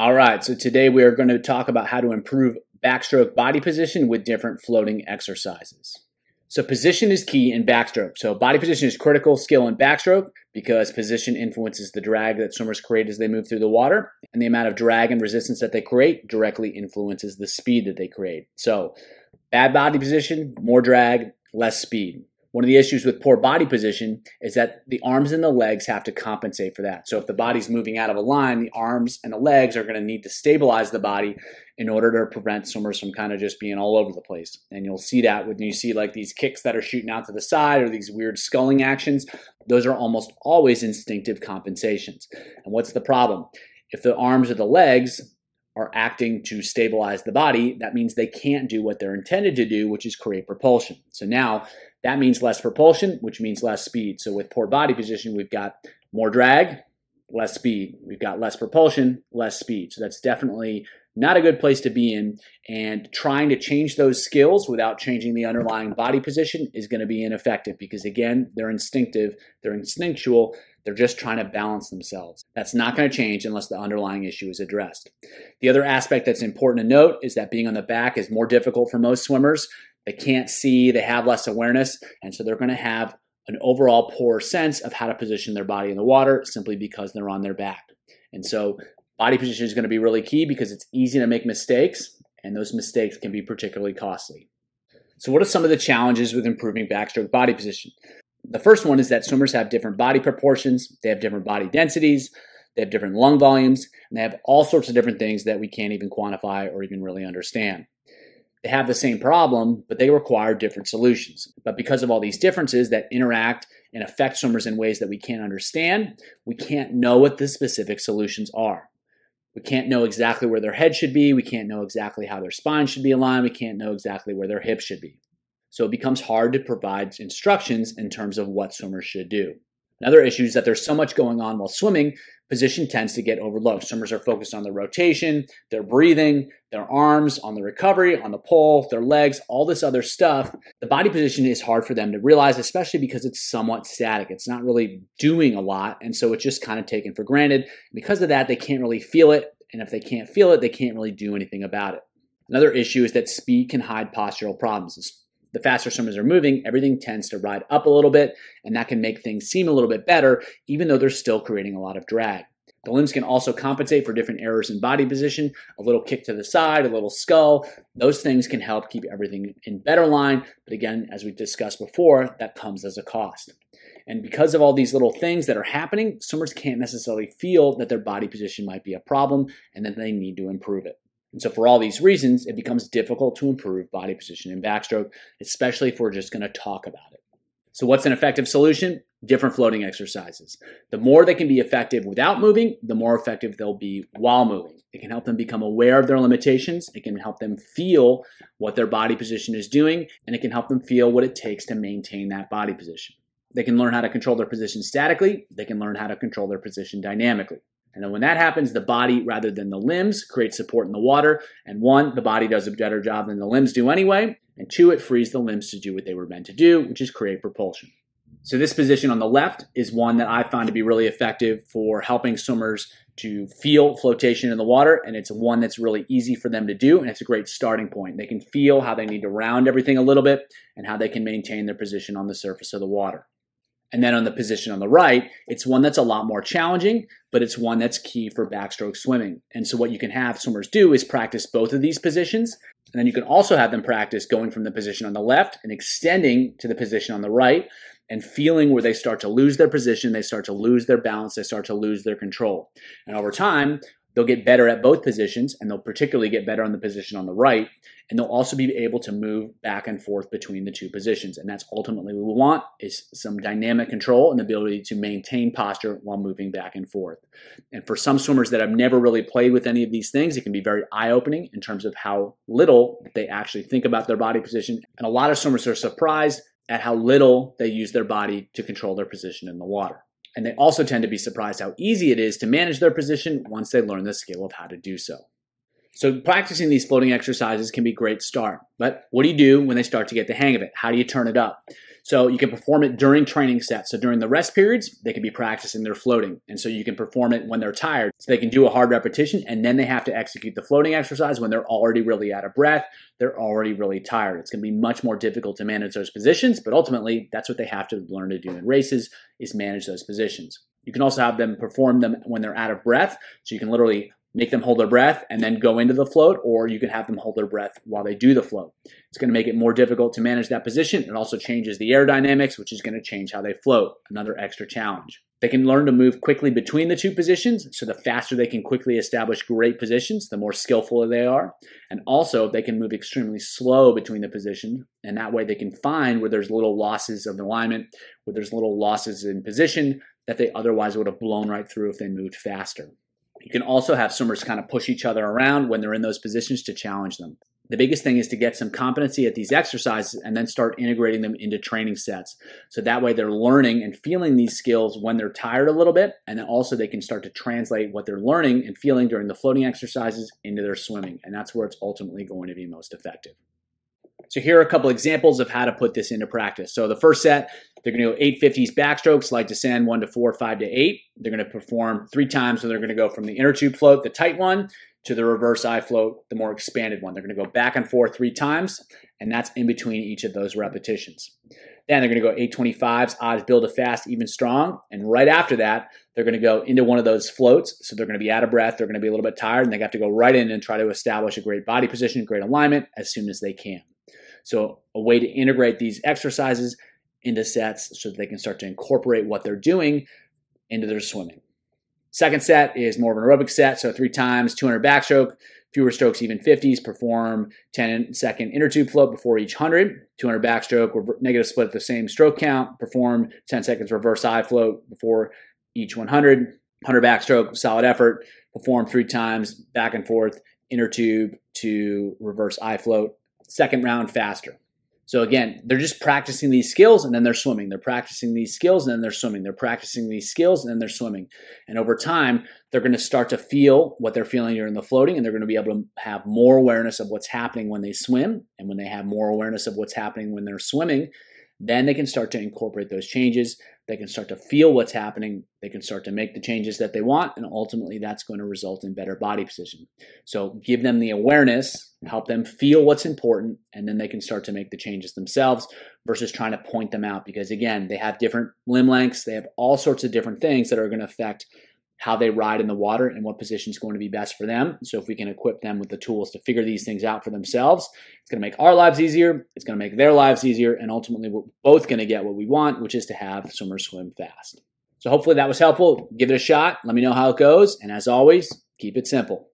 All right, so today we are going to talk about how to improve backstroke body position with different floating exercises. So position is key in backstroke. So body position is critical skill in backstroke because position influences the drag that swimmers create as they move through the water, and the amount of drag and resistance that they create directly influences the speed that they create. So bad body position, more drag, less speed. One of the issues with poor body position is that the arms and the legs have to compensate for that. So if the body's moving out of a line, the arms and the legs are going to need to stabilize the body in order to prevent swimmers from kind of just being all over the place. And you'll see that when you see like these kicks that are shooting out to the side or these weird sculling actions. Those are almost always instinctive compensations. And what's the problem? If the arms or the legs are acting to stabilize the body, that means they can't do what they're intended to do, which is create propulsion. So now that means less propulsion, which means less speed. So with poor body position, we've got more drag, less speed. We've got less propulsion, less speed. So that's definitely not a good place to be in. And trying to change those skills without changing the underlying body position is going to be ineffective because, again, they're instinctive, they're instinctual, they're just trying to balance themselves. That's not going to change unless the underlying issue is addressed. The other aspect that's important to note is that being on the back is more difficult for most swimmers. They can't see, they have less awareness, and so they're going to have an overall poor sense of how to position their body in the water simply because they're on their back. And so body position is going to be really key because it's easy to make mistakes, and those mistakes can be particularly costly. So what are some of the challenges with improving backstroke body position? The first one is that swimmers have different body proportions, they have different body densities, they have different lung volumes, and they have all sorts of different things that we can't even quantify or even really understand. They have the same problem, but they require different solutions. But because of all these differences that interact and affect swimmers in ways that we can't understand, we can't know what the specific solutions are. We can't know exactly where their head should be. We can't know exactly how their spine should be aligned. We can't know exactly where their hips should be. So it becomes hard to provide instructions in terms of what swimmers should do. Another issue is that there's so much going on while swimming, position tends to get overlooked. Swimmers are focused on their rotation, their breathing, their arms, on the recovery, on the pull, their legs, all this other stuff. The body position is hard for them to realize, especially because it's somewhat static. It's not really doing a lot, and so it's just kind of taken for granted. Because of that, they can't really feel it, and if they can't feel it, they can't really do anything about it. Another issue is that speed can hide postural problems. The faster swimmers are moving, everything tends to ride up a little bit, and that can make things seem a little bit better, even though they're still creating a lot of drag. The limbs can also compensate for different errors in body position, a little kick to the side, a little skull. Those things can help keep everything in better line, but again, as we discussed before, that comes as a cost. And because of all these little things that are happening, swimmers can't necessarily feel that their body position might be a problem and that they need to improve it. And so for all these reasons, it becomes difficult to improve body position in backstroke, especially if we're just going to talk about it. So what's an effective solution? Different floating exercises. The more they can be effective without moving, the more effective they'll be while moving. It can help them become aware of their limitations. It can help them feel what their body position is doing, and it can help them feel what it takes to maintain that body position. They can learn how to control their position statically. They can learn how to control their position dynamically. And then when that happens, the body, rather than the limbs, creates support in the water. And one, the body does a better job than the limbs do anyway. And two, it frees the limbs to do what they were meant to do, which is create propulsion. So this position on the left is one that I found to be really effective for helping swimmers to feel flotation in the water. And it's one that's really easy for them to do. And it's a great starting point. They can feel how they need to round everything a little bit and how they can maintain their position on the surface of the water. And then on the position on the right, it's one that's a lot more challenging, but it's one that's key for backstroke swimming. And so what you can have swimmers do is practice both of these positions. And then you can also have them practice going from the position on the left and extending to the position on the right and feeling where they start to lose their position, they start to lose their balance, they start to lose their control. And over time, they'll get better at both positions, and they'll particularly get better on the position on the right, and they'll also be able to move back and forth between the two positions. And that's ultimately what we want, is some dynamic control and the ability to maintain posture while moving back and forth. And for some swimmers that have never really played with any of these things, it can be very eye-opening in terms of how little they actually think about their body position. And a lot of swimmers are surprised at how little they use their body to control their position in the water. And they also tend to be surprised how easy it is to manage their position once they learn the skill of how to do so. So practicing these floating exercises can be a great start. But what do you do when they start to get the hang of it? How do you turn it up? So you can perform it during training sets. So during the rest periods, they can be practicing their floating. And so you can perform it when they're tired. So they can do a hard repetition and then they have to execute the floating exercise when they're already really out of breath. They're already really tired. It's going to be much more difficult to manage those positions, but ultimately that's what they have to learn to do in races is manage those positions. You can also have them perform them when they're out of breath. So you can literally make them hold their breath and then go into the float, or you can have them hold their breath while they do the float. It's going to make it more difficult to manage that position. It also changes the aerodynamics, which is going to change how they float. Another extra challenge. They can learn to move quickly between the two positions, so the faster they can quickly establish great positions, the more skillful they are. And also, they can move extremely slow between the positions, and that way they can find where there's little losses of alignment, where there's little losses in position that they otherwise would have blown right through if they moved faster. You can also have swimmers kind of push each other around when they're in those positions to challenge them. The biggest thing is to get some competency at these exercises and then start integrating them into training sets. So that way they're learning and feeling these skills when they're tired a little bit, and then also they can start to translate what they're learning and feeling during the floating exercises into their swimming. And that's where it's ultimately going to be most effective. So here are a couple examples of how to put this into practice. So the first set, they're going to go 850s backstroke, slide descend 1 to 4, 5 to 8. They're going to perform 3 times, so they're going to go from the inner tube float, the tight one, to the reverse I float, the more expanded one. They're going to go back and forth 3 times, and that's in between each of those repetitions. Then they're going to go 825s, odds build a fast, even strong, and right after that, they're going to go into one of those floats, so they're going to be out of breath, they're going to be a little bit tired, and they have to go right in and try to establish a great body position, great alignment as soon as they can. So a way to integrate these exercises into sets so that they can start to incorporate what they're doing into their swimming. Second set is more of an aerobic set, so 3 times, 200 backstroke, fewer strokes, even 50s, perform 10-second inner tube float before each 100, 200 backstroke, negative split at the same stroke count, perform 10 seconds reverse I float before each 100, 100 backstroke, solid effort, perform 3 times, back and forth, inner tube to reverse I float, second round faster. So again, they're just practicing these skills and then they're swimming. They're practicing these skills and then they're swimming. They're practicing these skills and then they're swimming. And over time, they're going to start to feel what they're feeling during the floating, and they're going to be able to have more awareness of what's happening when they swim. And when they have more awareness of what's happening when they're swimming, then they can start to incorporate those changes. They can start to feel what's happening. They can start to make the changes that they want, and ultimately that's going to result in better body position. So give them the awareness, help them feel what's important, and then they can start to make the changes themselves versus trying to point them out, because again, they have different limb lengths. They have all sorts of different things that are going to affect how they ride in the water and what position is going to be best for them. So if we can equip them with the tools to figure these things out for themselves, it's going to make our lives easier, it's going to make their lives easier, and ultimately we're both going to get what we want, which is to have swimmers swim fast. So hopefully that was helpful. Give it a shot. Let me know how it goes. And as always, keep it simple.